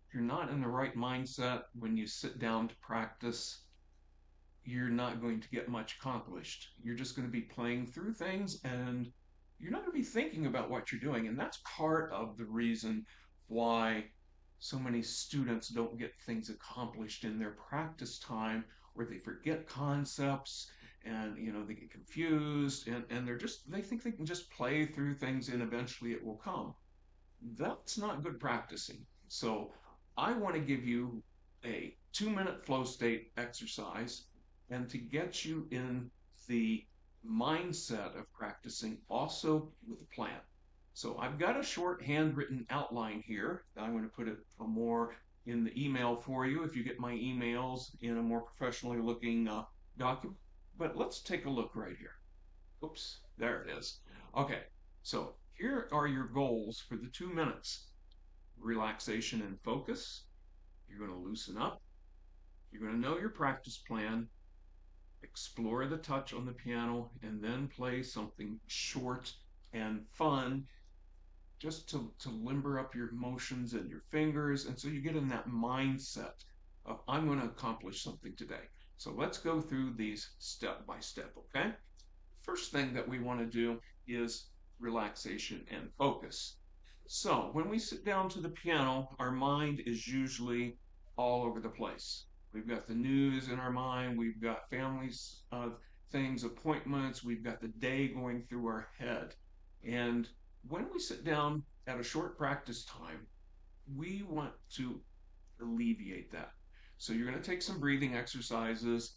If you're not in the right mindset when you sit down to practice, you're not going to get much accomplished. You're just going to be playing through things and you're not going to be thinking about what you're doing. And that's part of the reason why so many students don't get things accomplished in their practice time, where they forget concepts and they get confused and they think they can just play through things and eventually it will come. That's not good practicing. So I want to give you a 2-minute flow state exercise, and to get you in the mindset of practicing also with a plan. So I've got a short handwritten outline here. I'm going to put it more in the email for you if you get my emails in a more professionally looking document. But let's take a look right here. Oops, there it is. Okay, so here are your goals for the 2 minutes: relaxation and focus. You're going to loosen up. You're going to know your practice plan, explore the touch on the piano, and then play something short and fun just to limber up your motions and your fingers. And so you get in that mindset of, I'm going to accomplish something today. So let's go through these step by step, okay? First thing that we want to do is relaxation and focus. So when we sit down to the piano, our mind is usually all over the place. We've got the news in our mind, we've got families of things, appointments, we've got the day going through our head. And when we sit down at a short practice time, we want to alleviate that. So you're going to take some breathing exercises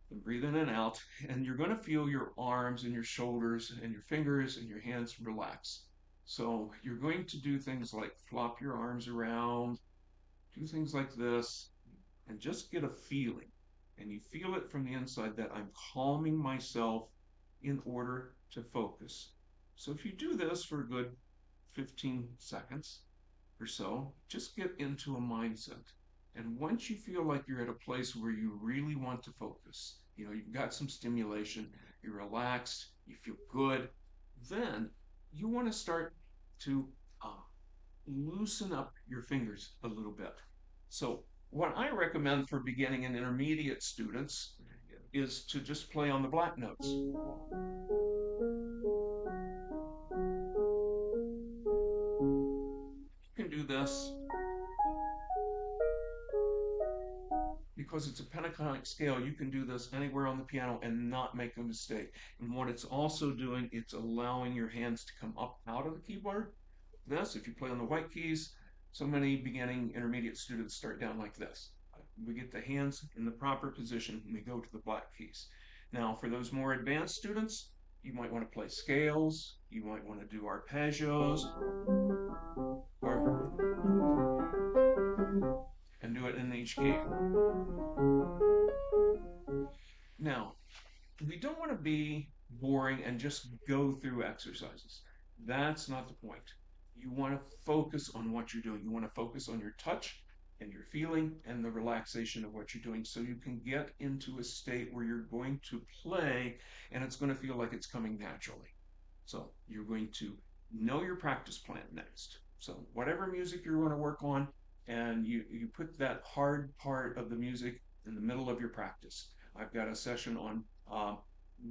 and breathe in and out, and you're going to feel your arms and your shoulders and your fingers and your hands relax. So you're going to do things like flop your arms around, do things like this, and just get a feeling. And you feel it from the inside that I'm calming myself in order to focus. So if you do this for a good 15 seconds or so, just get into a mindset. And once you feel like you're at a place where you really want to focus, you've got some stimulation, you're relaxed, you feel good, then you want to start to uh, loosen up your fingers a little bit. So, what I recommend for beginning and intermediate students is to just play on the black notes. You can do this because it's a pentatonic scale. You can do this anywhere on the piano and not make a mistake. And what it's also doing, it's allowing your hands to come up out of the keyboard. This, if you play on the white keys, so many beginning intermediate students start down like this. We get the hands in the proper position and we go to the black keys. Now, for those more advanced students, you might want to play scales, you might want to do arpeggios, or and do it in each key. Now, we don't want to be boring and just go through exercises. That's not the point. You want to focus on what you're doing. You want to focus on your touch and your feeling and the relaxation of what you're doing so you can get into a state where you're going to play and it's going to feel like it's coming naturally. So you're going to know your practice plan next. So whatever music you're going to work on, and you put that hard part of the music in the middle of your practice. I've got a session on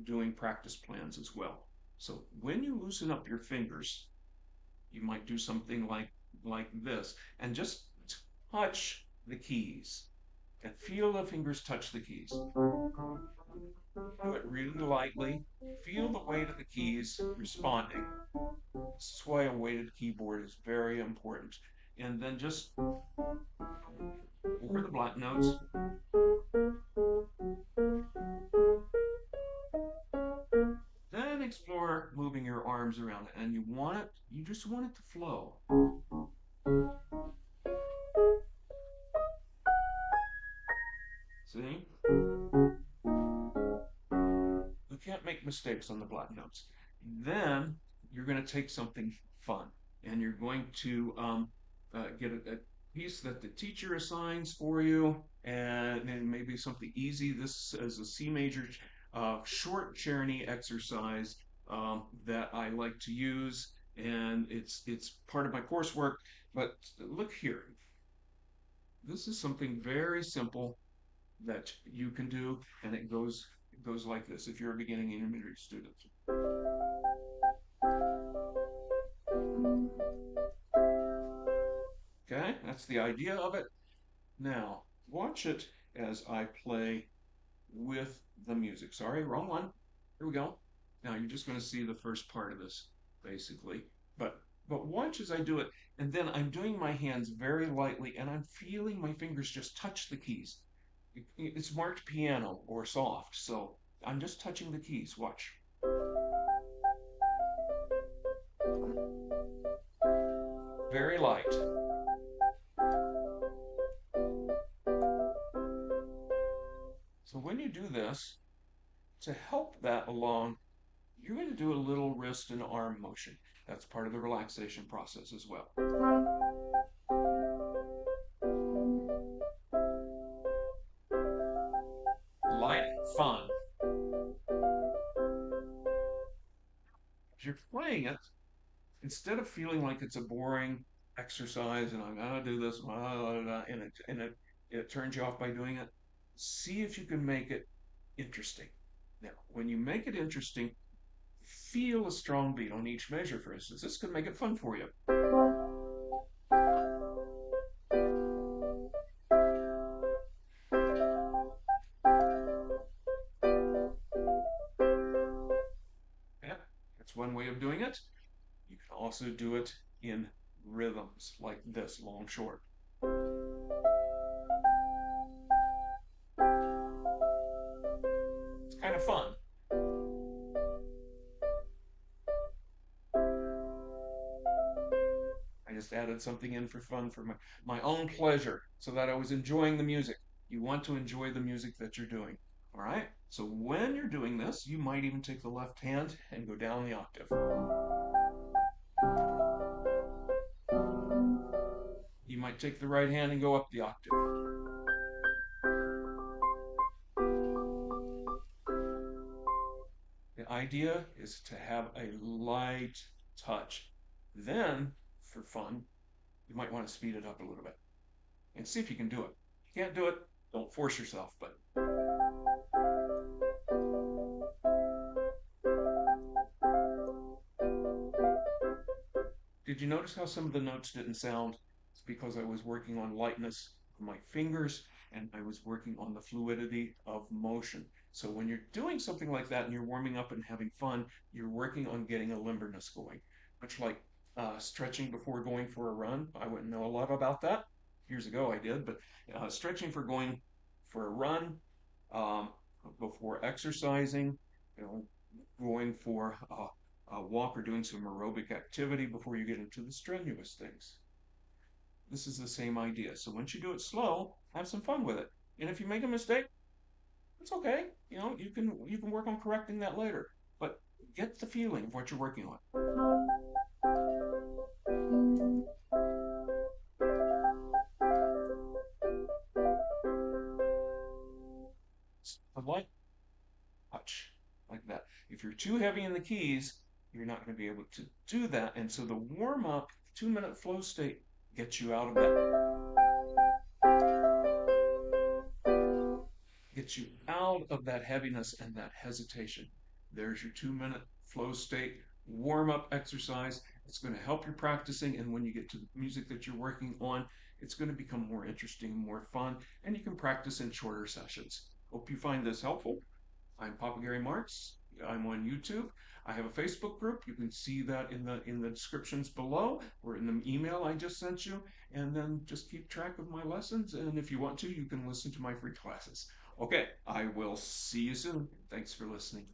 doing practice plans as well. So when you loosen up your fingers, you might do something like this, and just touch the keys and feel the fingers touch the keys. Do it really lightly. Feel the weight of the keys responding. This is why a weighted keyboard is very important. And then just over the black notes, then explore moving your arms around it. And you just want it to flow. See? You can't make mistakes on the black notes. Then you're going to take something fun and you're going to get a piece that the teacher assigns for you, and then maybe something easy. This is a C major short Czerny exercise that I like to use, and it's part of my coursework. But look here, This is something very simple that you can do, and it goes like this if you're a beginning intermediate student. Okay, that's the idea of it. Now, watch it as I play with the music. Sorry, wrong one. Here we go. Now you're just going to see the first part of this, basically. But watch as I do it, and then I'm doing my hands very lightly, and I'm feeling my fingers just touch the keys. It's marked piano or soft, so I'm just touching the keys. Watch. Very light. So when you do this, to help that along, you're going to do a little wrist and arm motion. That's part of the relaxation process as well. Light and fun. As you're playing it, instead of feeling like it's a boring exercise and I'm gonna do this, and it turns you off by doing it, see if you can make it interesting. Now, when you make it interesting, feel a strong beat on each measure, for instance. This could make it fun for you. Yeah, that's one way of doing it. You can also do it in rhythms like this, long, short. It's kind of fun. I just added something in for fun for my own pleasure so that I was enjoying the music. You want to enjoy the music that you're doing. All right? So when you're doing this, you might even take the left hand and go down the octave. You might take the right hand and go up the octave. The idea is to have a light touch. Then, for fun, you might want to speed it up a little bit and see if you can do it. If you can't do it, don't force yourself, but did you notice how some of the notes didn't sound? It's because I was working on lightness of my fingers and I was working on the fluidity of motion. So when you're doing something like that and you're warming up and having fun, you're working on getting a limberness going. Much like stretching before going for a run. I wouldn't know a lot about that. Years ago I did, but stretching for going for a run, um, before exercising, you know, going for walk or doing some aerobic activity before you get into the strenuous things. This is the same idea. So once you do it slow, have some fun with it. And if you make a mistake, it's okay. You can work on correcting that later. But get the feeling of what you're working on. A light touch like that. If you're too heavy in the keys, you're not going to be able to do that. And so the warm up 2 minute flow state gets you out of that heaviness and that hesitation. There's your 2 minute flow state warm up exercise. It's going to help your practicing, and when you get to the music that you're working on, it's going to become more interesting, more fun, and you can practice in shorter sessions. Hope you find this helpful. I'm Papa Gary Marks. I'm on YouTube. I have a Facebook group. You can see that in the descriptions below or in the email I just sent you. And then just keep track of my lessons. And if you want to, you can listen to my free classes. Okay, I will see you soon. Thanks for listening.